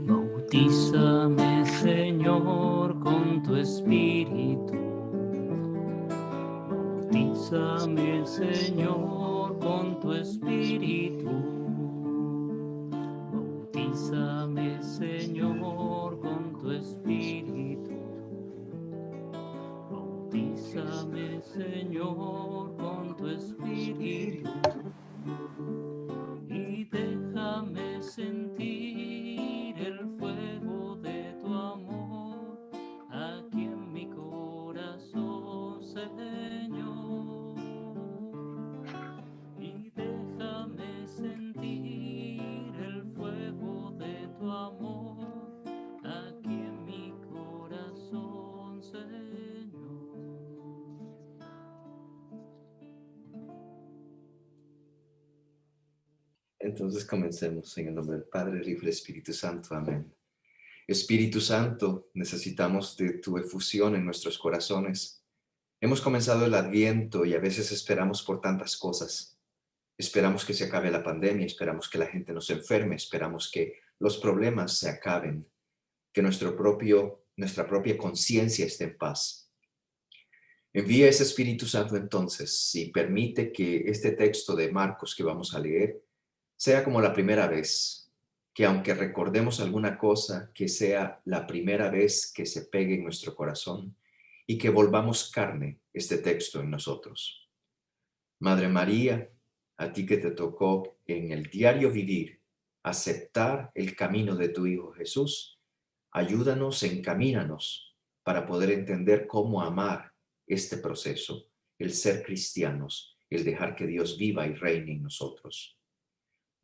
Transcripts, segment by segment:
Bautízame, Señor, con tu Espíritu. Bautízame, Señor, con tu Espíritu. Bautízame, Señor, con tu Espíritu. Bautízame, Señor, con tu Espíritu. Y déjame sentir el fuego de tu amor aquí en mi corazón, Señor. Y déjame sentir el fuego de tu amor aquí en mi corazón, Señor. Entonces comencemos en el nombre del Padre, del Hijo y del Espíritu Santo. Amén. Espíritu Santo, necesitamos de tu efusión en nuestros corazones. Hemos comenzado el Adviento y a veces esperamos por tantas cosas. Esperamos que se acabe la pandemia, esperamos que la gente no se enferme, esperamos que los problemas se acaben, que nuestra propia conciencia esté en paz. Envía ese Espíritu Santo entonces y permite que este texto de Marcos que vamos a leer sea como la primera vez, que aunque recordemos alguna cosa, que sea la primera vez que se pegue en nuestro corazón y que volvamos carne este texto en nosotros. Madre María, a ti que te tocó en el diario vivir aceptar el camino de tu Hijo Jesús, ayúdanos, encamínanos para poder entender cómo amar este proceso, el ser cristianos, el dejar que Dios viva y reine en nosotros.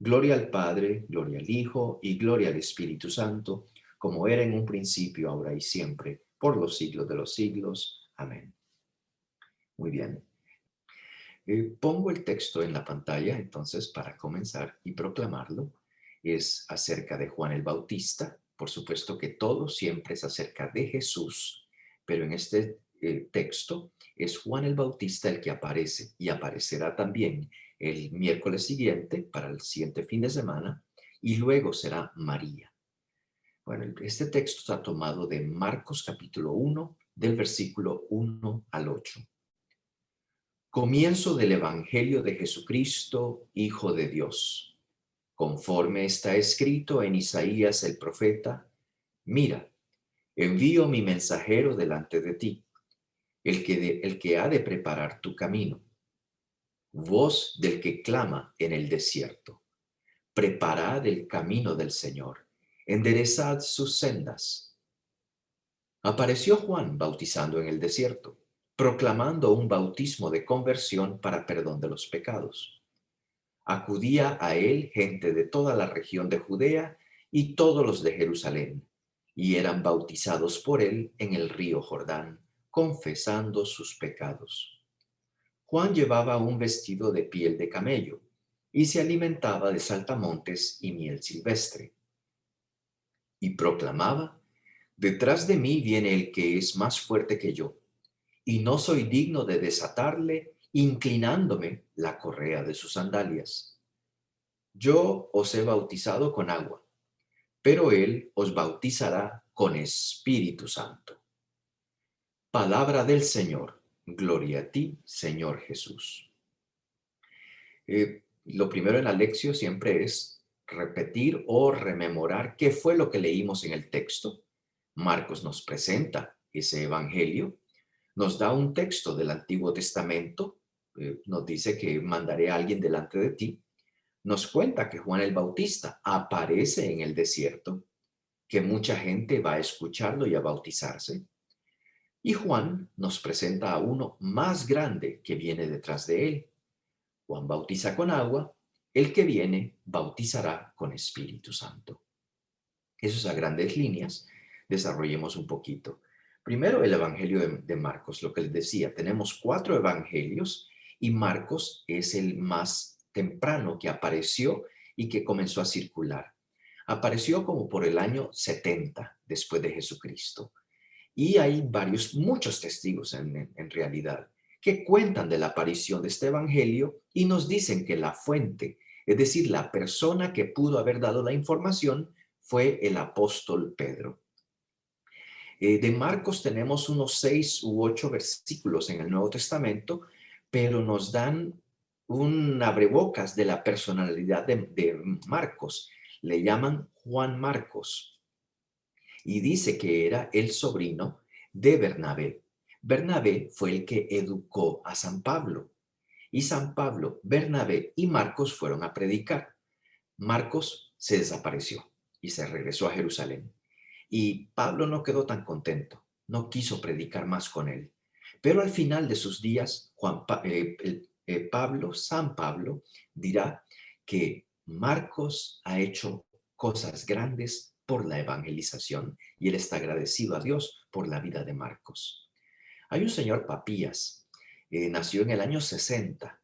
Gloria al Padre, gloria al Hijo y gloria al Espíritu Santo, como era en un principio, ahora y siempre, por los siglos de los siglos. Amén. Muy bien. Pongo el texto en la pantalla entonces para comenzar y proclamarlo. Es acerca de Juan el Bautista. Por supuesto que todo siempre es acerca de Jesús, pero en este texto es Juan el Bautista el que aparece y aparecerá también el miércoles siguiente para el siguiente fin de semana y luego será María. Bueno, este texto está tomado de Marcos capítulo 1 del versículo 1 al 8. Comienzo del Evangelio de Jesucristo, Hijo de Dios. Conforme está escrito en Isaías el profeta, mira, envío mi mensajero delante de ti, el que ha de preparar tu camino. Voz del que clama en el desierto. Preparad el camino del Señor, enderezad sus sendas. Apareció Juan bautizando en el desierto, proclamando un bautismo de conversión para perdón de los pecados. Acudía a él gente de toda la región de Judea y todos los de Jerusalén, y eran bautizados por él en el río Jordán, confesando sus pecados. Juan llevaba un vestido de piel de camello y se alimentaba de saltamontes y miel silvestre. Y proclamaba, detrás de mí viene el que es más fuerte que yo, y no soy digno de desatarle, inclinándome la correa de sus sandalias. Yo os he bautizado con agua, pero él os bautizará con Espíritu Santo. Palabra del Señor. Gloria a ti, Señor Jesús. Lo primero en la lección siempre es repetir o rememorar qué fue lo que leímos en el texto. Marcos nos presenta ese evangelio, nos da un texto del Antiguo Testamento, nos dice que mandaré a alguien delante de ti, nos cuenta que Juan el Bautista aparece en el desierto, que mucha gente va a escucharlo y a bautizarse, y Juan nos presenta a uno más grande que viene detrás de él. Juan bautiza con agua, el que viene bautizará con Espíritu Santo. Eso es a grandes líneas. Desarrollemos un poquito. Primero, el Evangelio de Marcos, lo que les decía, tenemos 4 evangelios y Marcos es el más temprano que apareció y que comenzó a circular. Apareció como por el año 70 después de Jesucristo. Y hay muchos testigos en realidad que cuentan de la aparición de este evangelio y nos dicen que la fuente, es decir, la persona que pudo haber dado la información, fue el apóstol Pedro. De Marcos tenemos unos 6 u 8 versículos en el Nuevo Testamento, pero nos dan un abrebocas de la personalidad de Marcos. Le llaman Juan Marcos y dice que era el sobrino de Bernabé. Bernabé fue el que educó a San Pablo y San Pablo, Bernabé y Marcos fueron a predicar. Marcos se desapareció y se regresó a Jerusalén. Y Pablo no quedó tan contento, no quiso predicar más con él. Pero al final de sus días, San Pablo, dirá que Marcos ha hecho cosas grandes por la evangelización y él está agradecido a Dios por la vida de Marcos. Hay un señor Papías, nació en el año 60,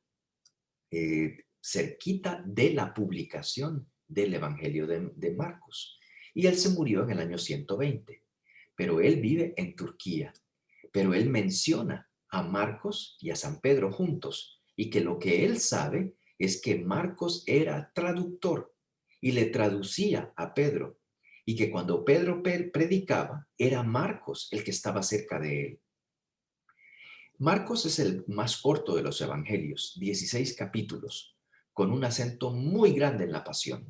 cerquita de la publicación del Evangelio de Marcos. Y él se murió en el año 120, pero él vive en Turquía. Pero él menciona a Marcos y a San Pedro juntos y que lo que él sabe es que Marcos era traductor y le traducía a Pedro y que cuando Pedro predicaba era Marcos el que estaba cerca de él. Marcos es el más corto de los evangelios, 16 capítulos, con un acento muy grande en la pasión.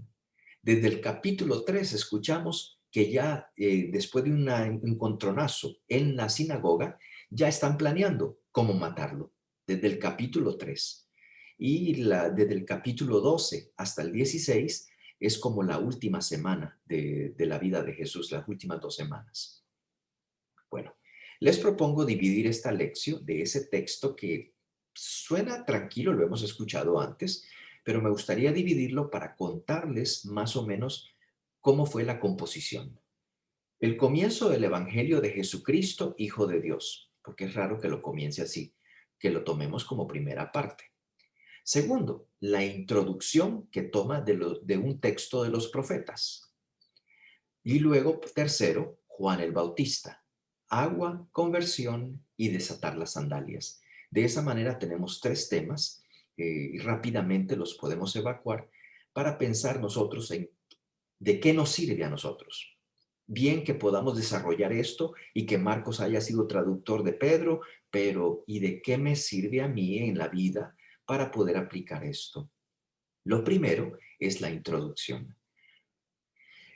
Desde el capítulo 3 escuchamos que ya después de un encontronazo en la sinagoga, ya están planeando cómo matarlo, desde el capítulo 3. Y desde el capítulo 12 hasta el 16 es como la última semana de la vida de Jesús, las últimas 2 semanas. Bueno, les propongo dividir esta lección de ese texto que suena tranquilo, lo hemos escuchado antes, pero me gustaría dividirlo para contarles más o menos cómo fue la composición. El comienzo del Evangelio de Jesucristo, Hijo de Dios, porque es raro que lo comience así, que lo tomemos como primera parte. Segundo, la introducción que toma de un texto de los profetas. Y luego, tercero, Juan el Bautista, agua, conversión y desatar las sandalias. De esa manera tenemos 3 temas y rápidamente los podemos evacuar para pensar nosotros en de qué nos sirve a nosotros. Bien que podamos desarrollar esto y que Marcos haya sido traductor de Pedro, pero ¿y de qué me sirve a mí en la vida para poder aplicar esto? Lo primero es la introducción.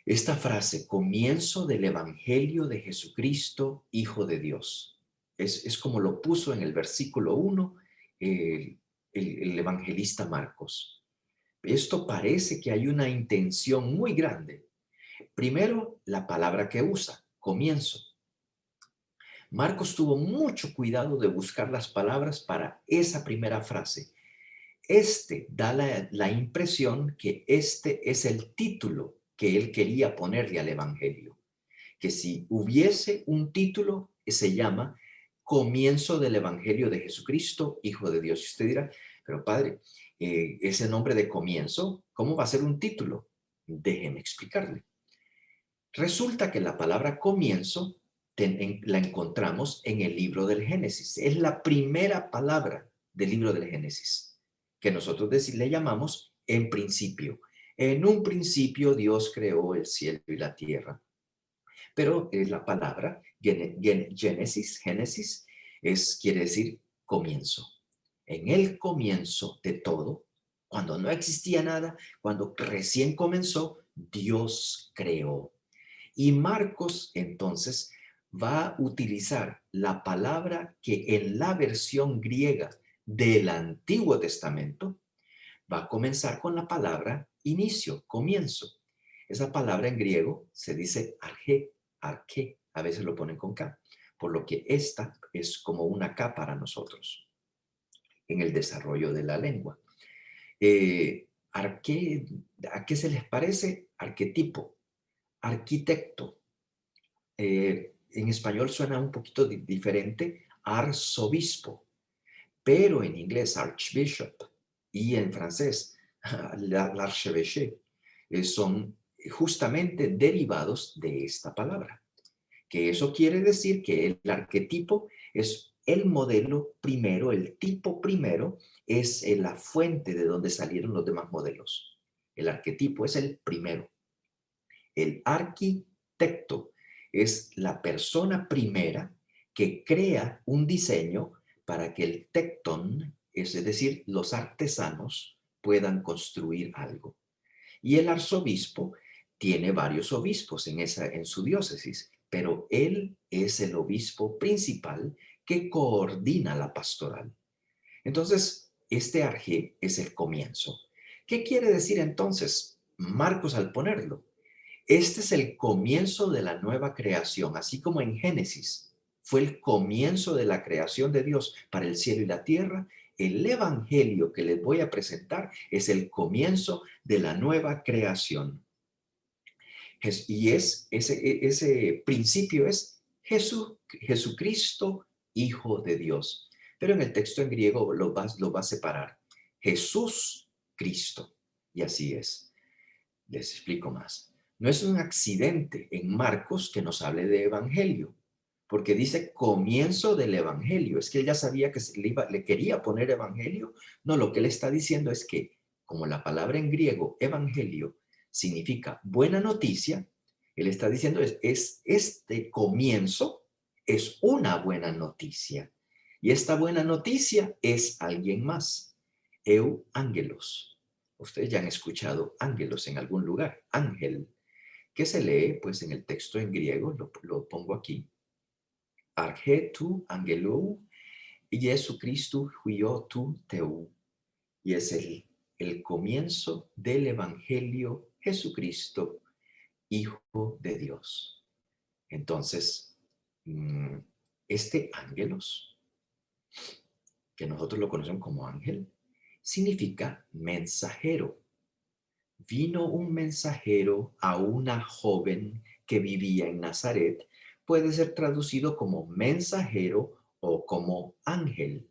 Esta frase, comienzo del Evangelio de Jesucristo, Hijo de Dios, es como lo puso en el versículo 1 el evangelista Marcos. Esto parece que hay una intención muy grande. Primero, la palabra que usa, comienzo. Marcos tuvo mucho cuidado de buscar las palabras para esa primera frase. Da la impresión que este es el título que él quería ponerle al Evangelio. Que si hubiese un título, se llama Comienzo del Evangelio de Jesucristo, Hijo de Dios. Y usted dirá, pero padre, ese nombre de comienzo, ¿cómo va a ser un título? Déjeme explicarle. Resulta que la palabra comienzo la encontramos en el libro del Génesis. Es la primera palabra del libro del Génesis, que nosotros le llamamos en principio. En un principio Dios creó el cielo y la tierra. Pero es la palabra Génesis, quiere decir comienzo. En el comienzo de todo, cuando no existía nada, cuando recién comenzó, Dios creó. Y Marcos entonces va a utilizar la palabra que en la versión griega del Antiguo Testamento va a comenzar con la palabra inicio, comienzo. Esa palabra en griego se dice arché, a veces lo ponen con K, por lo que esta es como una K para nosotros en el desarrollo de la lengua. ¿A qué se les parece? Arquetipo, arquitecto. En español suena un poquito diferente, arzobispo, pero en inglés archbishop y en francés l'archevêché son justamente derivados de esta palabra, que eso quiere decir que el arquetipo es el modelo primero, el tipo primero, es la fuente de donde salieron los demás modelos. El arquetipo es el primero. El arquitecto es la persona primera que crea un diseño para que el tectón, es decir, los artesanos, puedan construir algo. Y el arzobispo tiene varios obispos en su diócesis, pero él es el obispo principal que coordina la pastoral. Entonces, este arjé es el comienzo. ¿Qué quiere decir entonces Marcos al ponerlo? Este es el comienzo de la nueva creación, así como en Génesis fue el comienzo de la creación de Dios para el cielo y la tierra. El evangelio que les voy a presentar es el comienzo de la nueva creación. Y ese principio es Jesucristo, Hijo de Dios. Pero en el texto en griego lo va a separar. Jesús, Cristo. Y así es. Les explico más. No es un accidente en Marcos que nos hable de evangelio, porque dice comienzo del evangelio. Es que él ya sabía que le quería poner evangelio. No, lo que él está diciendo es que, como la palabra en griego, evangelio, significa buena noticia, él está diciendo es este comienzo es una buena noticia. Y esta buena noticia es alguien más. Eu angelos. Ustedes ya han escuchado ángelos en algún lugar, ángel, que se lee pues en el texto en griego, lo pongo aquí, argetu angelou, Jesucristo huio tu teu, y es el comienzo del evangelio Jesucristo, Hijo de Dios. Entonces, este ángelos, que nosotros lo conocemos como ángel, significa mensajero. Vino un mensajero a una joven que vivía en Nazaret, puede ser traducido como mensajero o como ángel.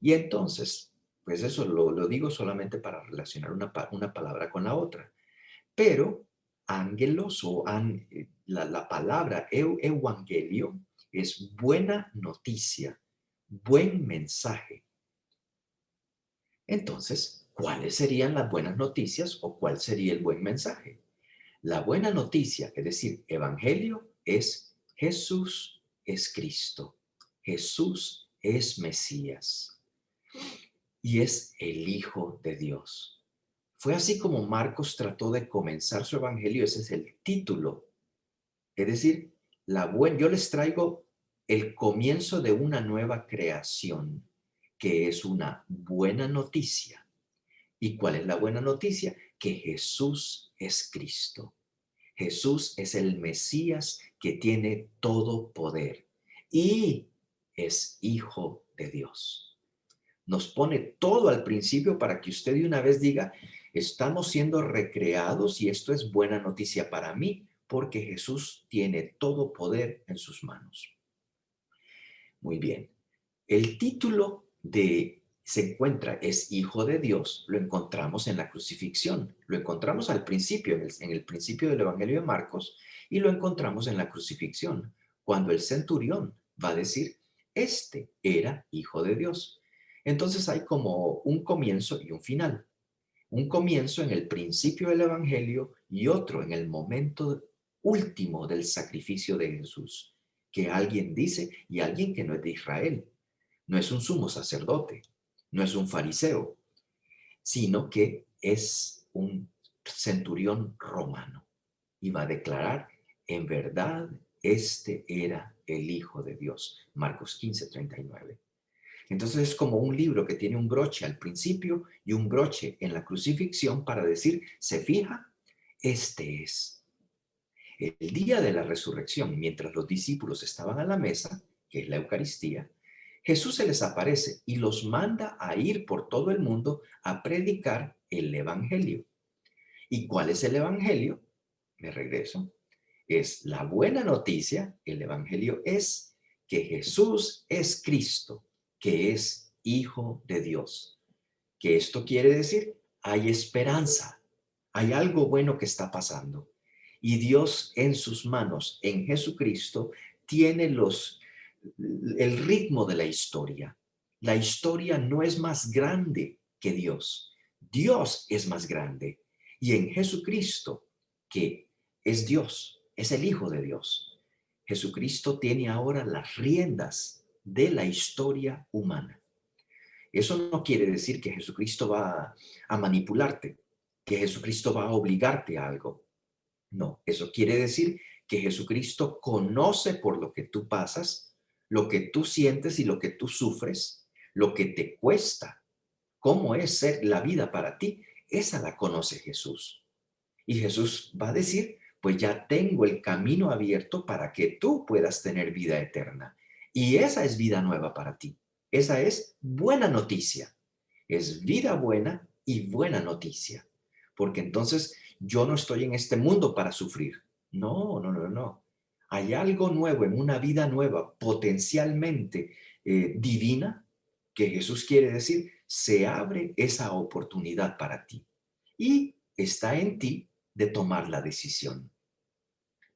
Y entonces, pues eso lo digo solamente para relacionar una palabra con la otra. Pero ángelos la palabra evangelio es buena noticia, buen mensaje. Entonces, ¿cuáles serían las buenas noticias o cuál sería el buen mensaje? La buena noticia, es decir, evangelio, es Jesús es Cristo, Jesús es Mesías y es el Hijo de Dios. Fue así como Marcos trató de comenzar su evangelio, ese es el título. Es decir, yo les traigo el comienzo de una nueva creación, que es una buena noticia. ¿Y cuál es la buena noticia? Que Jesús es Cristo. Jesús es el Mesías que tiene todo poder y es Hijo de Dios. Nos pone todo al principio para que usted de una vez diga, estamos siendo recreados y esto es buena noticia para mí porque Jesús tiene todo poder en sus manos. Muy bien. El título se encuentra, es Hijo de Dios, lo encontramos en la crucifixión, lo encontramos al principio, en el principio del Evangelio de Marcos, y lo encontramos en la crucifixión, cuando el centurión va a decir, este era Hijo de Dios. Entonces hay como un comienzo y un final. Un comienzo en el principio del Evangelio y otro en el momento último del sacrificio de Jesús, que alguien dice y alguien que no es de Israel. No es un sumo sacerdote, no es un fariseo, sino que es un centurión romano y va a declarar, en verdad, este era el Hijo de Dios. Marcos 15:39. Entonces es como un libro que tiene un broche al principio y un broche en la crucifixión para decir, se fija, este es. El día de la resurrección, mientras los discípulos estaban a la mesa, que es la Eucaristía, Jesús se les aparece y los manda a ir por todo el mundo a predicar el Evangelio. ¿Y cuál es el Evangelio? Me regreso. Es la buena noticia, el Evangelio es que Jesús es Cristo, que es Hijo de Dios. ¿Qué esto quiere decir? Hay esperanza, hay algo bueno que está pasando. Y Dios en sus manos, en Jesucristo, tiene el ritmo de la historia. La historia no es más grande que Dios. Dios es más grande. Y en Jesucristo, que es Dios, es el Hijo de Dios, Jesucristo tiene ahora las riendas de la historia humana. Eso no quiere decir que Jesucristo va a manipularte, que Jesucristo va a obligarte a algo. No, eso quiere decir que Jesucristo conoce por lo que tú pasas, lo que tú sientes y lo que tú sufres, lo que te cuesta, cómo es ser la vida para ti. Esa la conoce Jesús. Y Jesús va a decir, pues ya tengo el camino abierto para que tú puedas tener vida eterna. Y esa es vida nueva para ti. Esa es buena noticia. Es vida buena y buena noticia. Porque entonces yo no estoy en este mundo para sufrir. No, no, no, no. Hay algo nuevo en una vida nueva, potencialmente divina, que Jesús quiere decir, se abre esa oportunidad para ti. Y está en ti de tomar la decisión.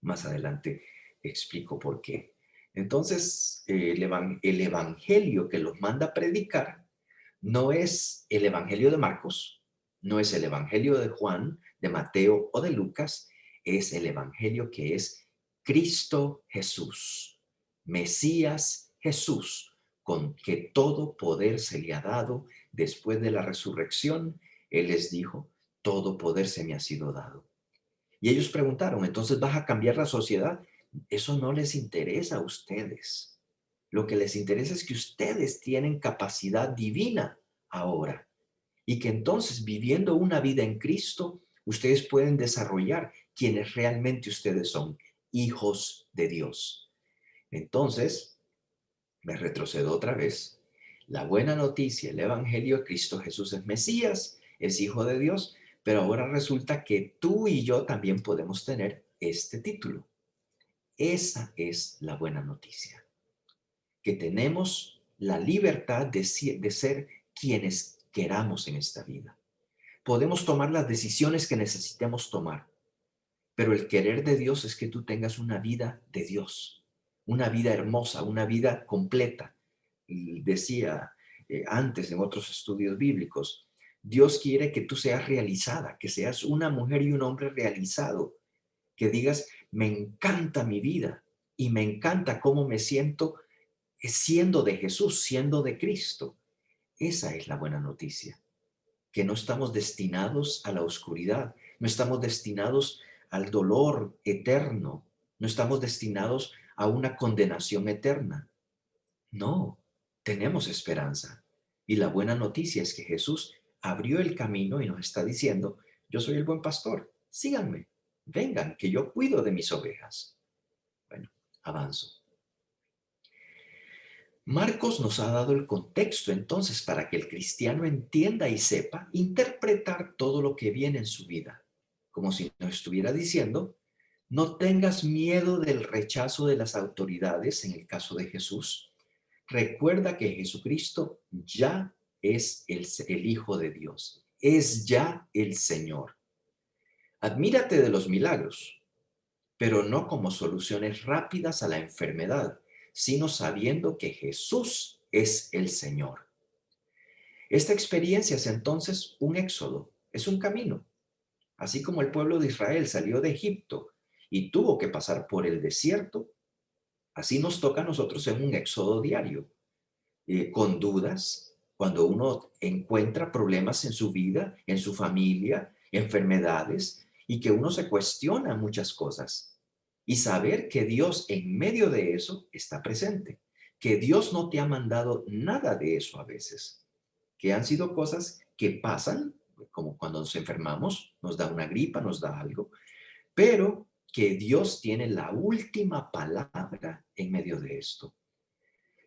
Más adelante explico por qué. Entonces, el evangelio que los manda a predicar no es el evangelio de Marcos, no es el evangelio de Juan, de Mateo o de Lucas, es el evangelio que es Cristo Jesús, Mesías Jesús, con que todo poder se le ha dado después de la resurrección. Él les dijo, todo poder se me ha sido dado. Y ellos preguntaron, ¿entonces vas a cambiar la sociedad? Eso no les interesa a ustedes. Lo que les interesa es que ustedes tienen capacidad divina ahora y que entonces viviendo una vida en Cristo, ustedes pueden desarrollar quienes realmente ustedes son, hijos de Dios. Entonces, me retrocedo otra vez. La buena noticia, el Evangelio de Cristo Jesús es Mesías, es Hijo de Dios, pero ahora resulta que tú y yo también podemos tener este título. Esa es la buena noticia, que tenemos la libertad de ser quienes queramos en esta vida. Podemos tomar las decisiones que necesitemos tomar, pero el querer de Dios es que tú tengas una vida de Dios, una vida hermosa, una vida completa. Y decía antes en otros estudios bíblicos, Dios quiere que tú seas realizada, que seas una mujer y un hombre realizado, que digas, me encanta mi vida y me encanta cómo me siento siendo de Jesús, siendo de Cristo. Esa es la buena noticia, que no estamos destinados a la oscuridad, no estamos destinados al dolor eterno, no estamos destinados a una condenación eterna. No, tenemos esperanza. Y la buena noticia es que Jesús abrió el camino y nos está diciendo, yo soy el buen pastor, síganme, vengan, que yo cuido de mis ovejas. Bueno, avanzo. Marcos nos ha dado el contexto entonces para que el cristiano entienda y sepa interpretar todo lo que viene en su vida, como si nos estuviera diciendo, no tengas miedo del rechazo de las autoridades en el caso de Jesús. Recuerda que Jesucristo ya es el Hijo de Dios, es ya el Señor. Admírate de los milagros, pero no como soluciones rápidas a la enfermedad, sino sabiendo que Jesús es el Señor. Esta experiencia es entonces un éxodo, es un camino. Así como el pueblo de Israel salió de Egipto y tuvo que pasar por el desierto, así nos toca a nosotros en un éxodo diario, con dudas, cuando uno encuentra problemas en su vida, en su familia, enfermedades, y que uno se cuestiona muchas cosas. Y saber que Dios en medio de eso está presente, que Dios no te ha mandado nada de eso a veces, que han sido cosas que pasan, como cuando nos enfermamos, nos da una gripa, nos da algo, pero que Dios tiene la última palabra en medio de esto.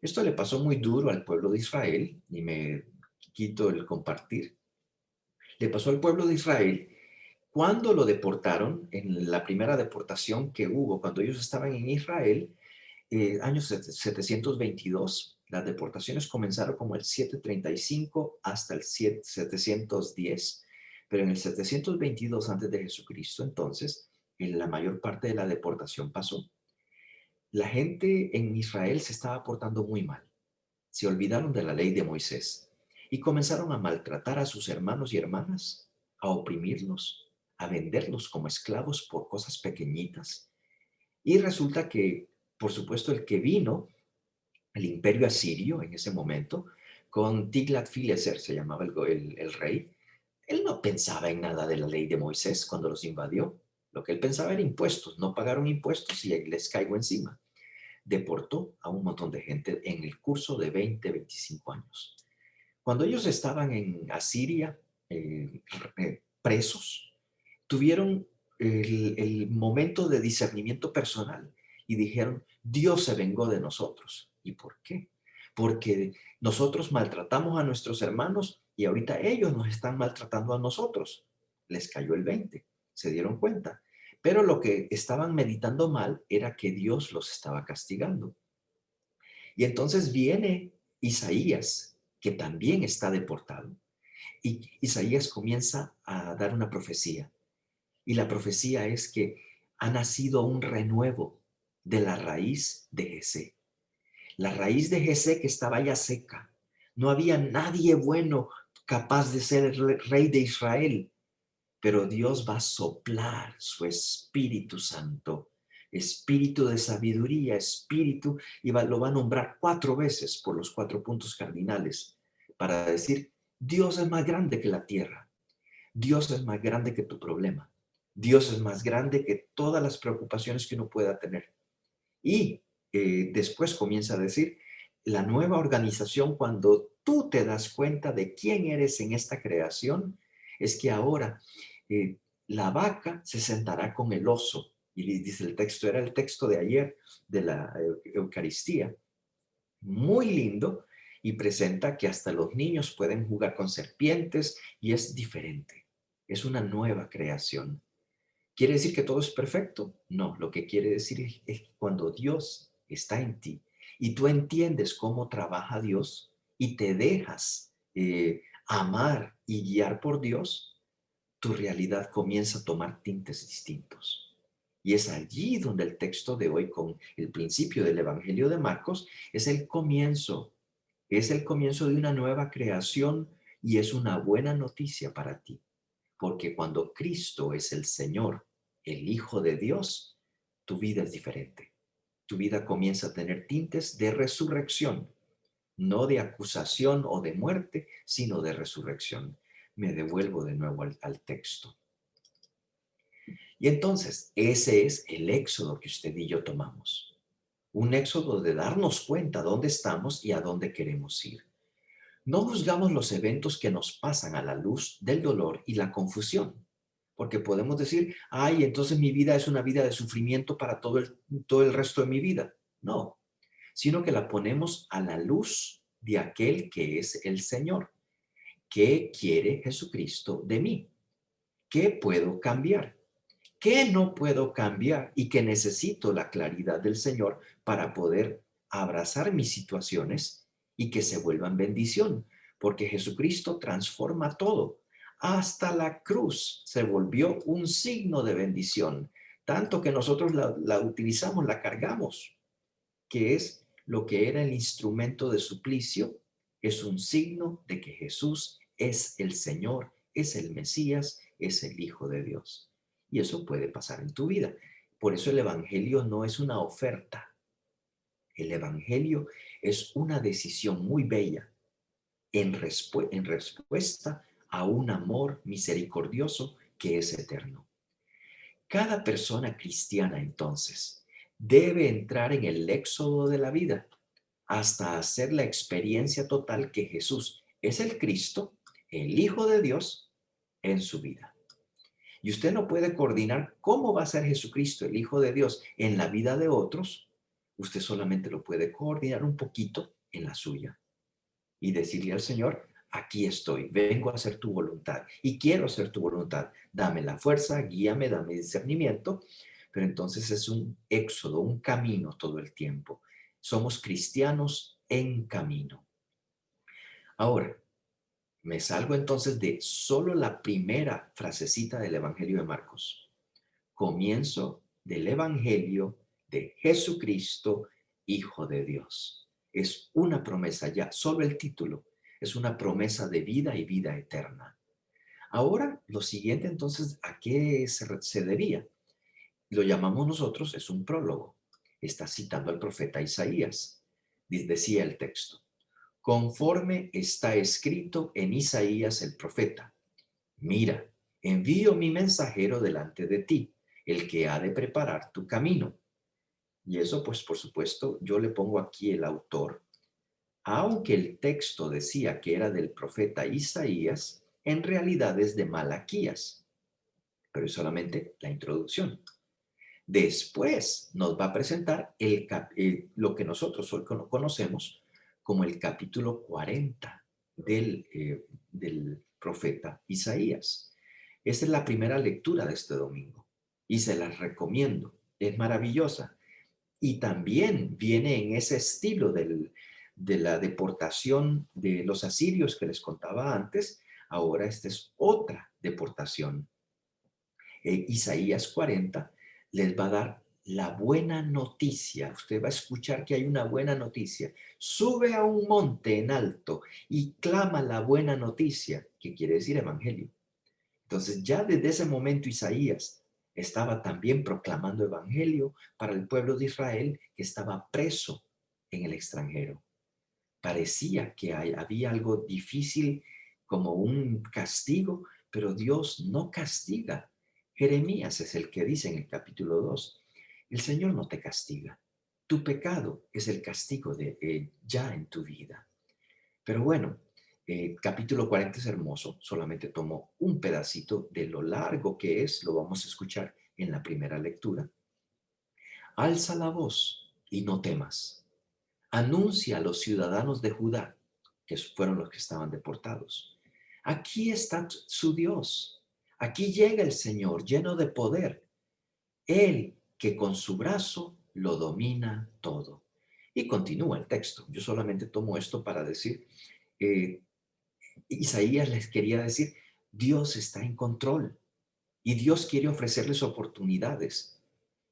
Esto le pasó muy duro al pueblo de Israel, y me quito el compartir. Le pasó al pueblo de Israel cuando lo deportaron, en la primera deportación que hubo, cuando ellos estaban en Israel, año 722. Las deportaciones comenzaron como el 735 hasta el 710, pero en el 722 antes de Jesucristo, entonces, en la mayor parte de la deportación pasó. la gente en Israel se estaba portando muy mal. Se olvidaron de la ley de Moisés y comenzaron a maltratar a sus hermanos y hermanas, a oprimirlos, a venderlos como esclavos por cosas pequeñitas. Y resulta que, por supuesto, el que vino, el imperio asirio en ese momento, con Tiglat-Pileser, se llamaba el rey, él no pensaba en nada de la ley de Moisés cuando los invadió. Lo que él pensaba era impuestos. No pagaron impuestos y les caigo encima. Deportó a un montón de gente en el curso de 20, 25 años. Cuando ellos estaban en Asiria, presos, tuvieron el momento de discernimiento personal y dijeron, Dios se vengó de nosotros. ¿Y por qué? Porque nosotros maltratamos a nuestros hermanos y ahorita ellos nos están maltratando a nosotros. Les cayó el 20, se dieron cuenta. Pero lo que estaban meditando mal era que Dios los estaba castigando. Y entonces viene Isaías, que también está deportado. Y Isaías comienza a dar una profecía. Y la profecía es que ha nacido un renuevo de la raíz de Jesé. La raíz de Jesé que estaba ya seca. No había nadie bueno capaz de ser el rey de Israel. Pero Dios va a soplar su Espíritu Santo, espíritu de sabiduría, espíritu, y lo va a nombrar 4 veces por los 4 puntos cardinales para decir, Dios es más grande que la tierra, Dios es más grande que tu problema, Dios es más grande que todas las preocupaciones que uno pueda tener. Y después comienza a decir, la nueva organización, cuando tú te das cuenta de quién eres en esta creación, es que ahora eh, la vaca se sentará con el oso. Y dice el texto, era el texto de ayer de la Eucaristía. Muy lindo y presenta que hasta los niños pueden jugar con serpientes y es diferente. Es una nueva creación. ¿Quiere decir que todo es perfecto? No, lo que quiere decir es que cuando Dios está en ti y tú entiendes cómo trabaja Dios y te dejas amar y guiar por Dios, tu realidad comienza a tomar tintes distintos. Y es allí donde el texto de hoy, con el principio del Evangelio de Marcos, es el comienzo de una nueva creación y es una buena noticia para ti. Porque cuando Cristo es el Señor, el Hijo de Dios, tu vida es diferente. Tu vida comienza a tener tintes de resurrección, no de acusación o de muerte, sino de resurrección. Me devuelvo de nuevo al texto. Y entonces, ese es el éxodo que usted y yo tomamos. Un éxodo de darnos cuenta dónde estamos y a dónde queremos ir. No juzgamos los eventos que nos pasan a la luz del dolor y la confusión, porque podemos decir, ay, entonces mi vida es una vida de sufrimiento para todo el resto de mi vida. No, sino que la ponemos a la luz de aquel que es el Señor. ¿Qué quiere Jesucristo de mí? ¿Qué puedo cambiar? ¿Qué no puedo cambiar y que necesito la claridad del Señor para poder abrazar mis situaciones y que se vuelvan bendición? Porque Jesucristo transforma todo. Hasta la cruz se volvió un signo de bendición, tanto que nosotros la utilizamos, la cargamos, que es lo que era el instrumento de suplicio, es un signo de que Jesús es el Señor, es el Mesías, es el Hijo de Dios. Y eso puede pasar en tu vida. Por eso el Evangelio no es una oferta. El Evangelio es una decisión muy bella en respuesta a un amor misericordioso que es eterno. Cada persona cristiana, entonces, debe entrar en el éxodo de la vida hasta hacer la experiencia total que Jesús es el Cristo, el Hijo de Dios, en su vida. Y usted no puede coordinar cómo va a ser Jesucristo, el Hijo de Dios, en la vida de otros. Usted solamente lo puede coordinar un poquito en la suya y decirle al Señor, aquí estoy, vengo a hacer tu voluntad y quiero hacer tu voluntad. Dame la fuerza, guíame, dame discernimiento. Pero entonces es un éxodo, un camino todo el tiempo. Somos cristianos en camino. Ahora, me salgo entonces de solo la primera frasecita del Evangelio de Marcos. Comienzo del Evangelio de Jesucristo, Hijo de Dios. Es una promesa ya, solo el título es una promesa de vida y vida eterna. Ahora, lo siguiente entonces, ¿a qué se debía? Lo llamamos nosotros, es un prólogo. Está citando al profeta Isaías. Decía el texto, conforme está escrito en Isaías el profeta, mira, envío mi mensajero delante de ti, el que ha de preparar tu camino. Y eso, pues, por supuesto, yo le pongo aquí el autor, aunque el texto decía que era del profeta Isaías, en realidad es de Malaquías, pero es solamente la introducción. Después nos va a presentar lo que nosotros hoy conocemos como el capítulo 40 del profeta Isaías. Esta es la primera lectura de este domingo y se las recomiendo. Es maravillosa. Y también viene en ese estilo de la deportación de los asirios que les contaba antes. Ahora esta es otra deportación. Isaías 40 les va a dar la buena noticia. Usted va a escuchar que hay una buena noticia. Sube a un monte en alto y clama la buena noticia, que quiere decir evangelio. Entonces ya desde ese momento Isaías estaba también proclamando evangelio para el pueblo de Israel que estaba preso en el extranjero. Parecía que había algo difícil como un castigo, pero Dios no castiga. Jeremías es el que dice en el capítulo 2, el Señor no te castiga. Tu pecado es el castigo ya en tu vida. Pero bueno, capítulo 40 es hermoso, solamente tomo un pedacito de lo largo que es, lo vamos a escuchar en la primera lectura. Alza la voz y no temas. Anuncia a los ciudadanos de Judá, que fueron los que estaban deportados. Aquí está su Dios. Aquí llega el Señor lleno de poder. Él que con su brazo lo domina todo. Y continúa el texto. Yo solamente tomo esto para decir, Isaías les quería decir, Dios está en control y Dios quiere ofrecerles oportunidades.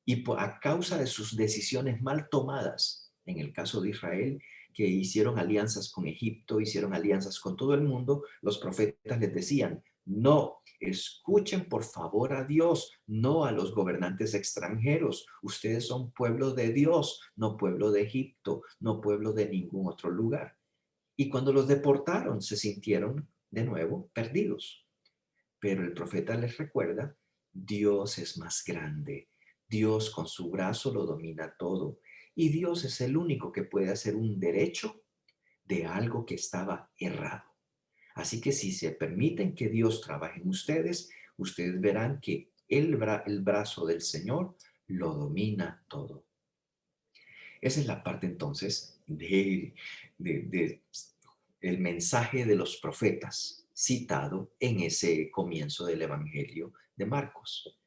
Y a causa de sus decisiones mal tomadas, en el caso de Israel, que hicieron alianzas con Egipto, hicieron alianzas con todo el mundo, los profetas les decían, no, escuchen por favor a Dios, no a los gobernantes extranjeros. Ustedes son pueblo de Dios, no pueblo de Egipto, no pueblo de ningún otro lugar. Y cuando los deportaron, se sintieron de nuevo perdidos. Pero el profeta les recuerda, Dios es más grande. Dios con su brazo lo domina todo. Y Dios es el único que puede hacer un derecho de algo que estaba errado. Así que si se permiten que Dios trabaje en ustedes, ustedes verán que el brazo del Señor lo domina todo. Esa es la parte entonces de el mensaje de los profetas citado en ese comienzo del Evangelio de Marcos.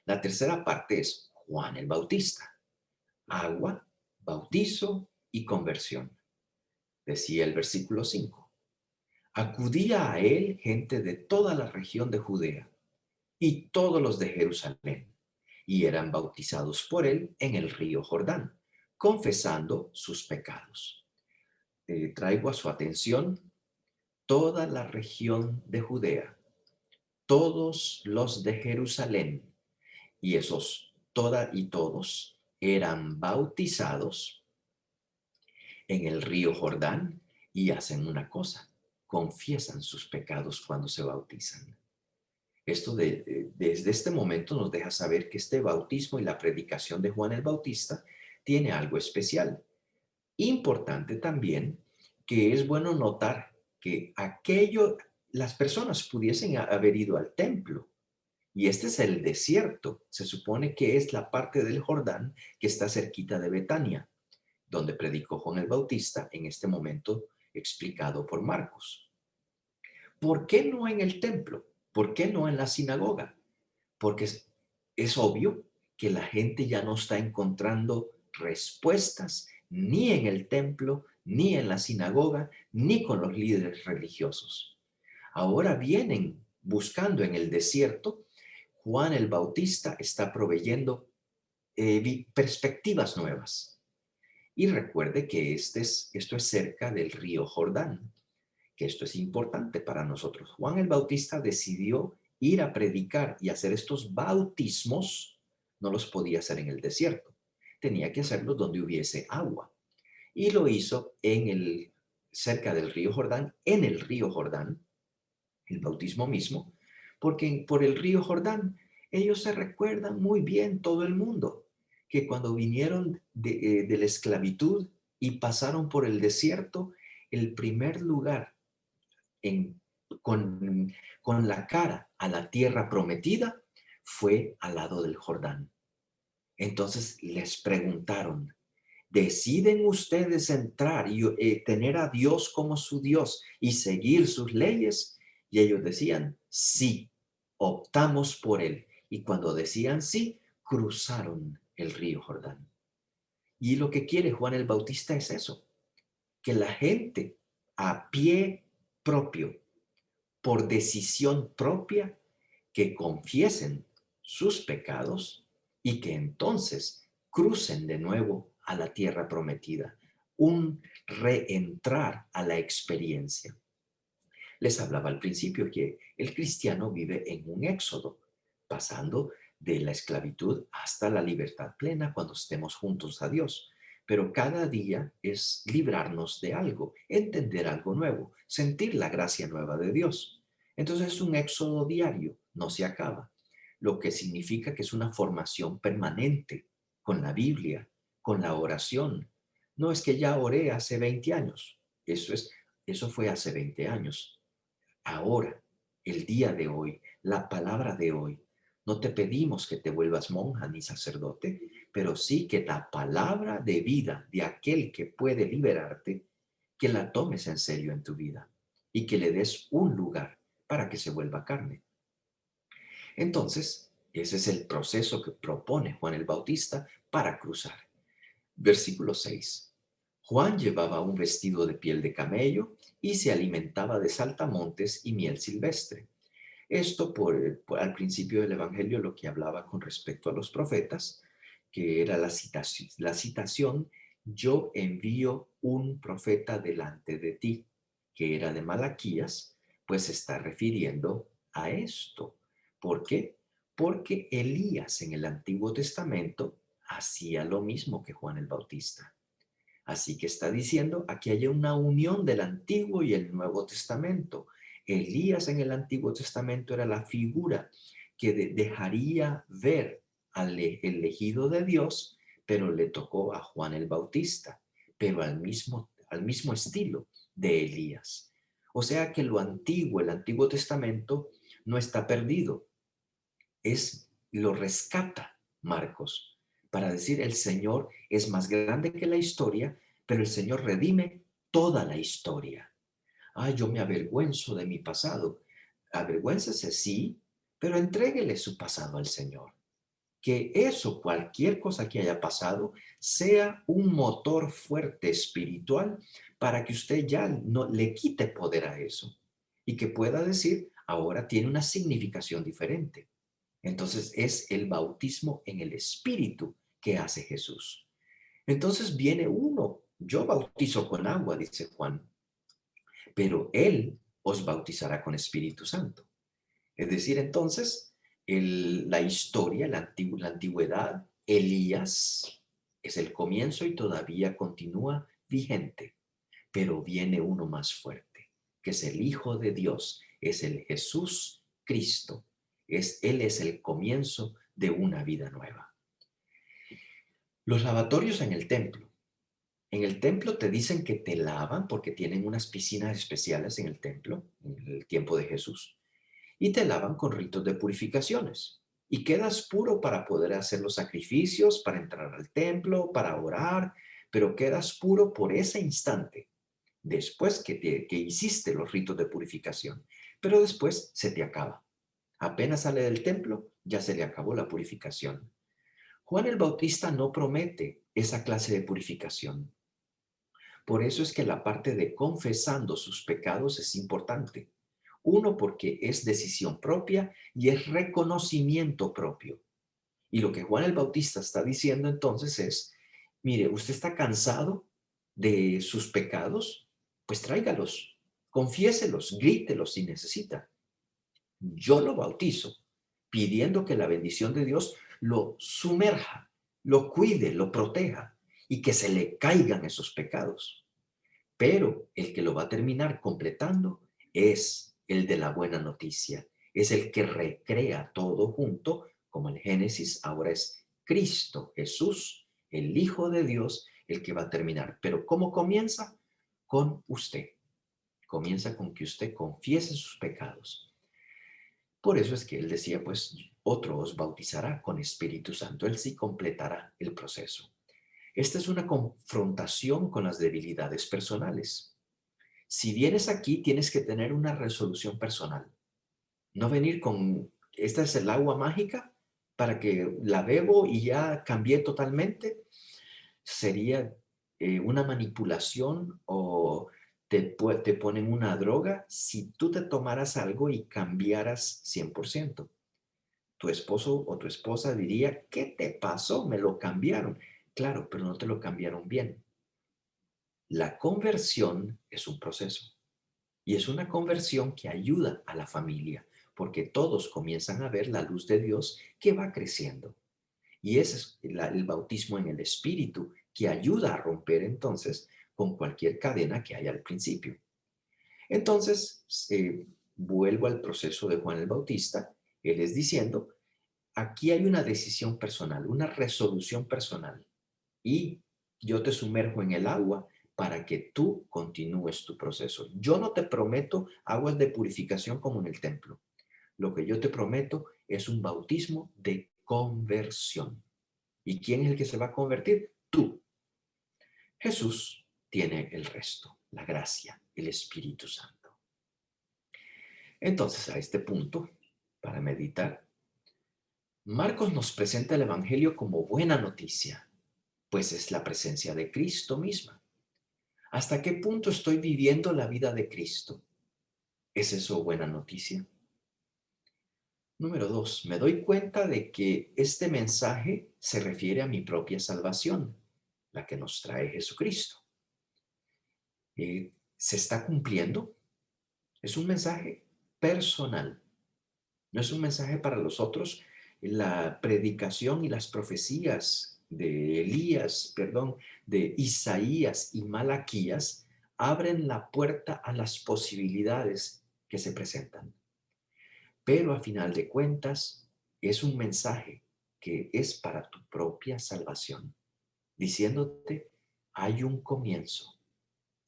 La tercera parte es Juan el Bautista. Agua, bautizo y conversión. Decía el versículo 5. Acudía a él gente de toda la región de Judea y todos los de Jerusalén, y eran bautizados por él en el río Jordán, confesando sus pecados. Traigo a su atención toda la región de Judea, todos los de Jerusalén, y esos toda y todos eran bautizados en el río Jordán y hacen una cosa, confiesan sus pecados cuando se bautizan. Esto desde este momento nos deja saber que este bautismo y la predicación de Juan el Bautista tiene algo especial. Importante también que es bueno notar que las personas pudiesen haber ido al templo. Y este es el desierto. Se supone que es la parte del Jordán que está cerquita de Betania, donde predicó Juan el Bautista, en este momento explicado por Marcos. ¿Por qué no en el templo? ¿Por qué no en la sinagoga? Porque es obvio que la gente ya no está encontrando respuestas ni en el templo, ni en la sinagoga, ni con los líderes religiosos. Ahora vienen buscando en el desierto. Juan el Bautista está proveyendo perspectivas nuevas. Y recuerde que esto es cerca del río Jordán, que esto es importante para nosotros. Juan el Bautista decidió ir a predicar y hacer estos bautismos, no los podía hacer en el desierto, tenía que hacerlos donde hubiese agua. Y lo hizo cerca del río Jordán, en el río Jordán, el bautismo mismo, porque por el río Jordán ellos se recuerdan muy bien, todo el mundo, que cuando vinieron de la esclavitud y pasaron por el desierto, el primer lugar en, con, con la cara a la tierra prometida fue al lado del Jordán. Entonces les preguntaron, ¿deciden ustedes entrar y tener a Dios como su Dios y seguir sus leyes? Y ellos decían, sí, optamos por él. Y cuando decían sí, cruzaron el río Jordán. Y lo que quiere Juan el Bautista es eso, que la gente a pie propio, por decisión propia, que confiesen sus pecados y que entonces crucen de nuevo a la tierra prometida, un reentrar a la experiencia. Les hablaba al principio que el cristiano vive en un éxodo, pasando de la esclavitud hasta la libertad plena cuando estemos juntos a Dios. Pero cada día es librarnos de algo, entender algo nuevo, sentir la gracia nueva de Dios. Entonces es un éxodo diario, no se acaba, lo que significa que es una formación permanente con la Biblia, con la oración. No es que ya oré hace 20 años, eso fue hace 20 años. Ahora, el día de hoy, la palabra de hoy, no te pedimos que te vuelvas monja ni sacerdote, pero sí que la palabra de vida de aquel que puede liberarte, que la tomes en serio en tu vida y que le des un lugar para que se vuelva carne. Entonces, ese es el proceso que propone Juan el Bautista para cruzar. Versículo 6. Juan llevaba un vestido de piel de camello y se alimentaba de saltamontes y miel silvestre. Esto al principio del Evangelio lo que hablaba con respecto a los profetas, que era la citación, yo envío un profeta delante de ti, que era de Malaquías, pues se está refiriendo a esto. ¿Por qué? Porque Elías en el Antiguo Testamento hacía lo mismo que Juan el Bautista. Así que está diciendo, aquí hay una unión del Antiguo y el Nuevo Testamento. Elías en el Antiguo Testamento era la figura que dejaría ver al elegido de Dios, pero le tocó a Juan el Bautista, pero al mismo estilo de Elías. O sea que lo antiguo, el Antiguo Testamento, no está perdido, lo rescata Marcos para decir el Señor es más grande que la historia, pero el Señor redime toda la historia. Yo me avergüenzo de mi pasado. Avergüéncese, sí, pero entréguele su pasado al Señor. Que eso, cualquier cosa que haya pasado, sea un motor fuerte espiritual para que usted ya no le quite poder a eso y que pueda decir, ahora tiene una significación diferente. Entonces es el bautismo en el Espíritu que hace Jesús. Entonces viene uno, yo bautizo con agua, dice Juan, pero Él os bautizará con Espíritu Santo. Es decir, entonces, la historia, la antigüedad, Elías es el comienzo y todavía continúa vigente, pero viene uno más fuerte, que es el Hijo de Dios, es el Jesús Cristo, Él es el comienzo de una vida nueva. Los lavatorios en el templo. En el templo te dicen que te lavan porque tienen unas piscinas especiales en el templo, en el tiempo de Jesús, y te lavan con ritos de purificaciones. Y quedas puro para poder hacer los sacrificios, para entrar al templo, para orar, pero quedas puro por ese instante, después que hiciste los ritos de purificación. Pero después se te acaba. Apenas sale del templo, ya se le acabó la purificación. Juan el Bautista no promete esa clase de purificación. Por eso es que la parte de confesando sus pecados es importante. Uno, porque es decisión propia y es reconocimiento propio. Y lo que Juan el Bautista está diciendo entonces es, mire, usted está cansado de sus pecados, pues tráigalos, confiéselos, grítelos si necesita. Yo lo bautizo pidiendo que la bendición de Dios lo sumerja, lo cuide, lo proteja y que se le caigan esos pecados. Pero el que lo va a terminar completando es el de la buena noticia, es el que recrea todo junto, como el Génesis ahora es Cristo, Jesús, el Hijo de Dios, el que va a terminar. Pero ¿cómo comienza? Con usted. Comienza con que usted confiese sus pecados. Por eso es que él decía, pues otro os bautizará con Espíritu Santo. Él sí completará el proceso. Esta es una confrontación con las debilidades personales. Si vienes aquí, tienes que tener una resolución personal. No venir con, esta es el agua mágica para que la bebo y ya cambié totalmente. Sería una manipulación o te ponen una droga si tú te tomaras algo y cambiaras 100%. Tu esposo o tu esposa diría, ¿qué te pasó? Me lo cambiaron. Claro, pero no te lo cambiaron bien. La conversión es un proceso y es una conversión que ayuda a la familia porque todos comienzan a ver la luz de Dios que va creciendo. Y ese es el bautismo en el Espíritu que ayuda a romper entonces con cualquier cadena que haya al principio. Entonces, vuelvo al proceso de Juan el Bautista. Él es diciendo, aquí hay una decisión personal, una resolución personal. Y yo te sumerjo en el agua para que tú continúes tu proceso. Yo no te prometo aguas de purificación como en el templo. Lo que yo te prometo es un bautismo de conversión. ¿Y quién es el que se va a convertir? Tú. Jesús tiene el resto, la gracia, el Espíritu Santo. Entonces, a este punto, para meditar, Marcos nos presenta el Evangelio como buena noticia, pues es la presencia de Cristo misma. ¿Hasta qué punto estoy viviendo la vida de Cristo? ¿Es eso buena noticia? Número 2, me doy cuenta de que este mensaje se refiere a mi propia salvación, la que nos trae Jesucristo. ¿Se está cumpliendo? Es un mensaje personal, no es un mensaje para los otros. La predicación y las profecías de Elías, perdón, de Isaías y Malaquías abren la puerta a las posibilidades que se presentan. Pero a final de cuentas es un mensaje que es para tu propia salvación, diciéndote, hay un comienzo.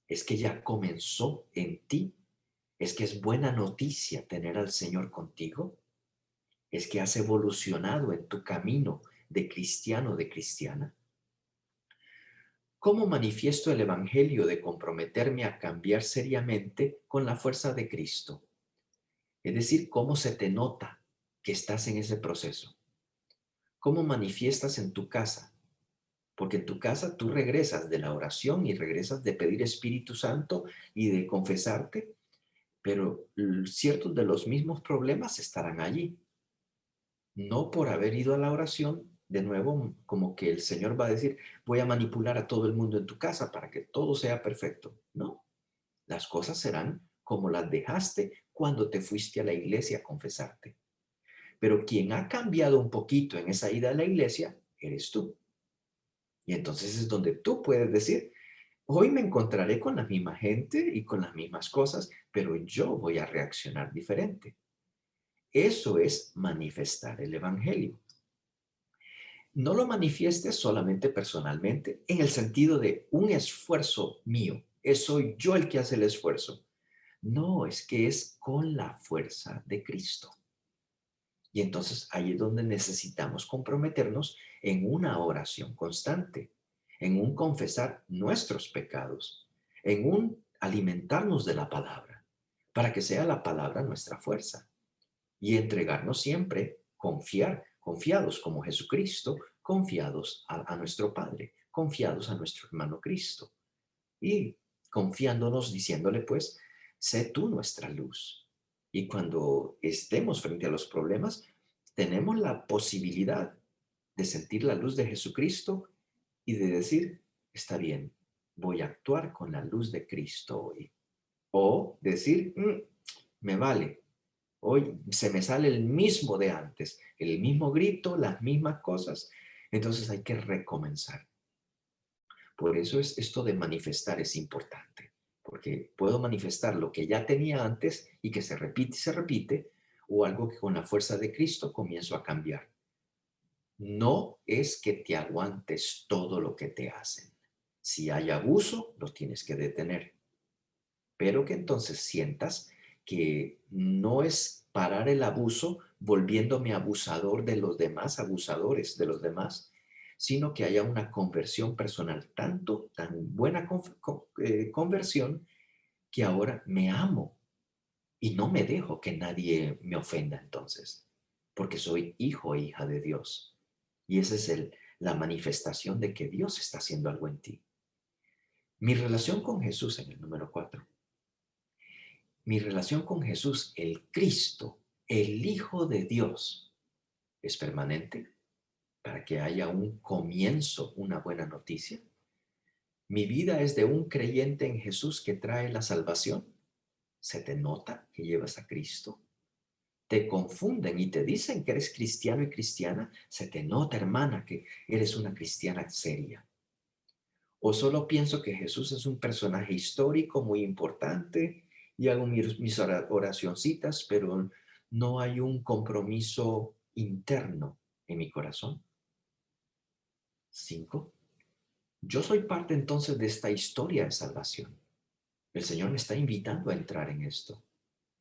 Es que ya comenzó en ti. Es que es buena noticia tener al Señor contigo. Es que has evolucionado en tu camino de cristiano, de cristiana. ¿Cómo manifiesto el Evangelio de comprometerme a cambiar seriamente con la fuerza de Cristo? Es decir, ¿cómo se te nota que estás en ese proceso? ¿Cómo manifiestas en tu casa? Porque en tu casa tú regresas de la oración y regresas de pedir Espíritu Santo y de confesarte, pero ciertos de los mismos problemas estarán allí. No por haber ido a la oración, de nuevo, como que el Señor va a decir, voy a manipular a todo el mundo en tu casa para que todo sea perfecto. No, las cosas serán como las dejaste cuando te fuiste a la iglesia a confesarte. Pero quien ha cambiado un poquito en esa ida a la iglesia, eres tú. Y entonces es donde tú puedes decir, hoy me encontraré con la misma gente y con las mismas cosas, pero yo voy a reaccionar diferente. Eso es manifestar el Evangelio. No lo manifiestes solamente personalmente, en el sentido de un esfuerzo mío. Soy yo el que hace el esfuerzo. No, es que es con la fuerza de Cristo. Y entonces ahí es donde necesitamos comprometernos en una oración constante, en un confesar nuestros pecados, en un alimentarnos de la palabra, para que sea la palabra nuestra fuerza y entregarnos siempre, confiados como Jesucristo, confiados a nuestro Padre, confiados a nuestro hermano Cristo y confiándonos, diciéndole pues, sé tú nuestra luz. Y cuando estemos frente a los problemas, tenemos la posibilidad de sentir la luz de Jesucristo y de decir, está bien, voy a actuar con la luz de Cristo hoy. O decir, me vale, hoy se me sale el mismo de antes, el mismo grito, las mismas cosas. Entonces hay que recomenzar. Por eso esto de manifestar es importante, porque puedo manifestar lo que ya tenía antes y que se repite, o algo que con la fuerza de Cristo comienzo a cambiar. No es que te aguantes todo lo que te hacen. Si hay abuso, lo tienes que detener. Pero que entonces sientas que no es parar el abuso volviéndome abusador de los demás, abusadores de los demás, sino que haya una conversión personal, tan buena conversión que ahora me amo y no me dejo que nadie me ofenda entonces, porque soy hijo e hija de Dios. Y esa es la manifestación de que Dios está haciendo algo en ti. Mi relación con Jesús en el número 4. Mi relación con Jesús, el Cristo, el Hijo de Dios, es permanente para que haya un comienzo, una buena noticia. Mi vida es de un creyente en Jesús que trae la salvación. ¿Se te nota que llevas a Cristo? Te confunden y te dicen que eres cristiano y cristiana. Se te nota, hermana, que eres una cristiana seria. O solo pienso que Jesús es un personaje histórico muy importante y hago mis oracioncitas, pero no hay un compromiso interno en mi corazón. 5. Yo soy parte entonces de esta historia de salvación. El Señor me está invitando a entrar en esto.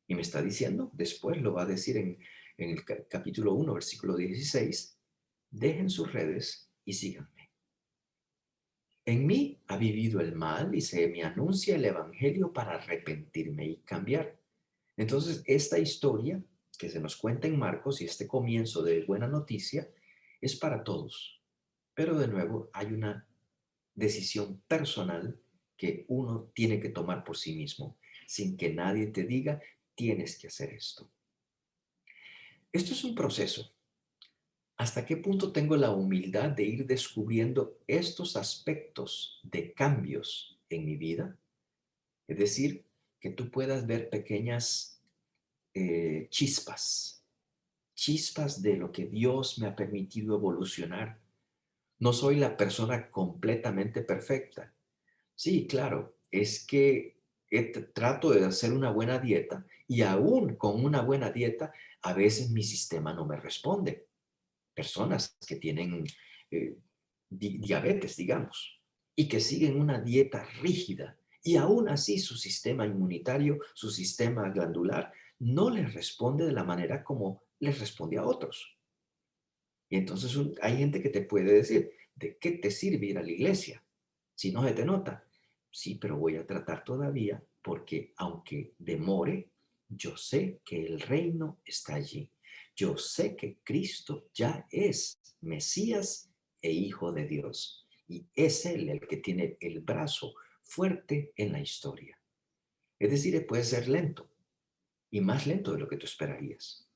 Y me está diciendo, después lo va a decir en el capítulo 1, versículo 16, dejen sus redes y síganme. En mí ha vivido el mal y se me anuncia el evangelio para arrepentirme y cambiar. Entonces, esta historia que se nos cuenta en Marcos y este comienzo de buena noticia es para todos. Pero de nuevo, hay una decisión personal que uno tiene que tomar por sí mismo, sin que nadie te diga, tienes que hacer esto. Esto es un proceso. ¿Hasta qué punto tengo la humildad de ir descubriendo estos aspectos de cambios en mi vida? Es decir, que tú puedas ver pequeñas chispas de lo que Dios me ha permitido evolucionar. No soy la persona completamente perfecta. Sí, claro, es que trato de hacer una buena dieta y aún con una buena dieta, a veces mi sistema no me responde. Personas que tienen diabetes, digamos, y que siguen una dieta rígida y aún así su sistema inmunitario, su sistema glandular, no les responde de la manera como les responde a otros. Y entonces hay gente que te puede decir, ¿de qué te sirve ir a la iglesia si no se te nota? Sí, pero voy a tratar todavía porque aunque demore, yo sé que el reino está allí. Yo sé que Cristo ya es Mesías e Hijo de Dios. Y es Él el que tiene el brazo fuerte en la historia. Es decir, puede ser lento y más lento de lo que tú esperarías.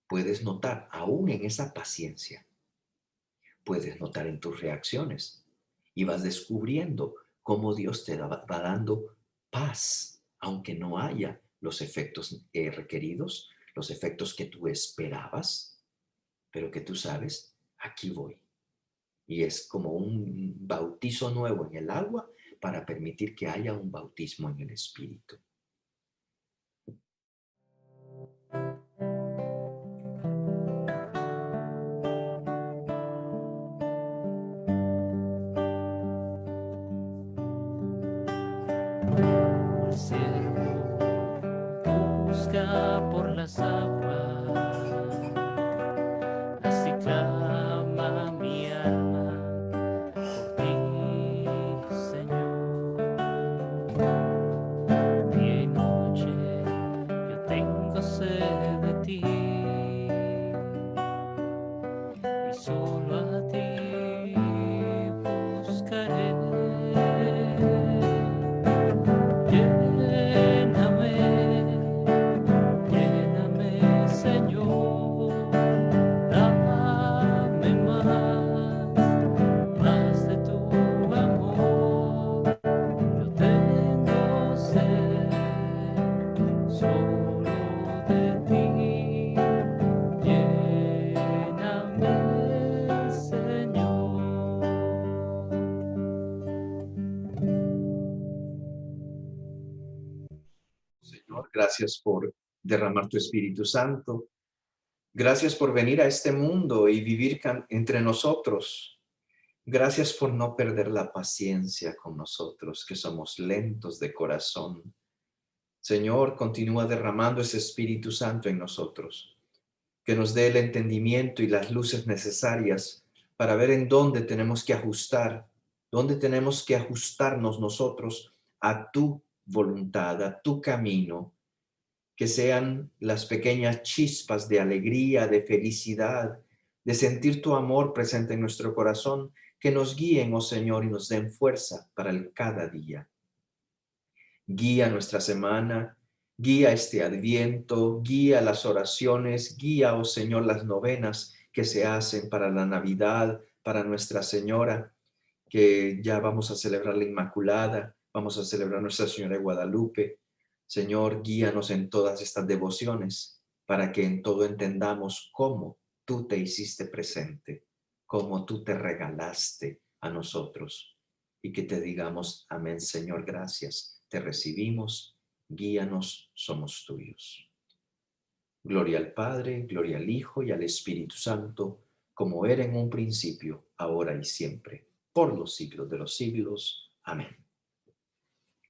Puedes notar aún en esa paciencia, puedes notar en tus reacciones y vas descubriendo cómo Dios te va dando paz, aunque no haya los efectos requeridos, los efectos que tú esperabas, pero que tú sabes, aquí voy. Y es como un bautizo nuevo en el agua para permitir que haya un bautismo en el Espíritu. El siervo busca por las aguas, así clama mi alma por ti, Señor. Día y noche yo tengo sed de ti, y solo a ti buscaré. Lléname, Señor, dame más. Gracias por derramar tu Espíritu Santo. Gracias por venir a este mundo y vivir entre nosotros. Gracias por no perder la paciencia con nosotros, que somos lentos de corazón. Señor, continúa derramando ese Espíritu Santo en nosotros, que nos dé el entendimiento y las luces necesarias para ver en dónde tenemos que ajustar, dónde tenemos que ajustarnos nosotros a tu voluntad, a tu camino, que sean las pequeñas chispas de alegría, de felicidad, de sentir tu amor presente en nuestro corazón, que nos guíen, oh Señor, y nos den fuerza para el cada día. Guía nuestra semana, guía este adviento, guía las oraciones, guía, oh Señor, las novenas que se hacen para la Navidad, para Nuestra Señora, que ya vamos a celebrar la Inmaculada, vamos a celebrar Nuestra Señora de Guadalupe. Señor, guíanos en todas estas devociones para que en todo entendamos cómo tú te hiciste presente, cómo tú te regalaste a nosotros y que te digamos, amén, Señor, gracias, te recibimos, guíanos, somos tuyos. Gloria al Padre, gloria al Hijo y al Espíritu Santo, como era en un principio, ahora y siempre, por los siglos de los siglos. Amén.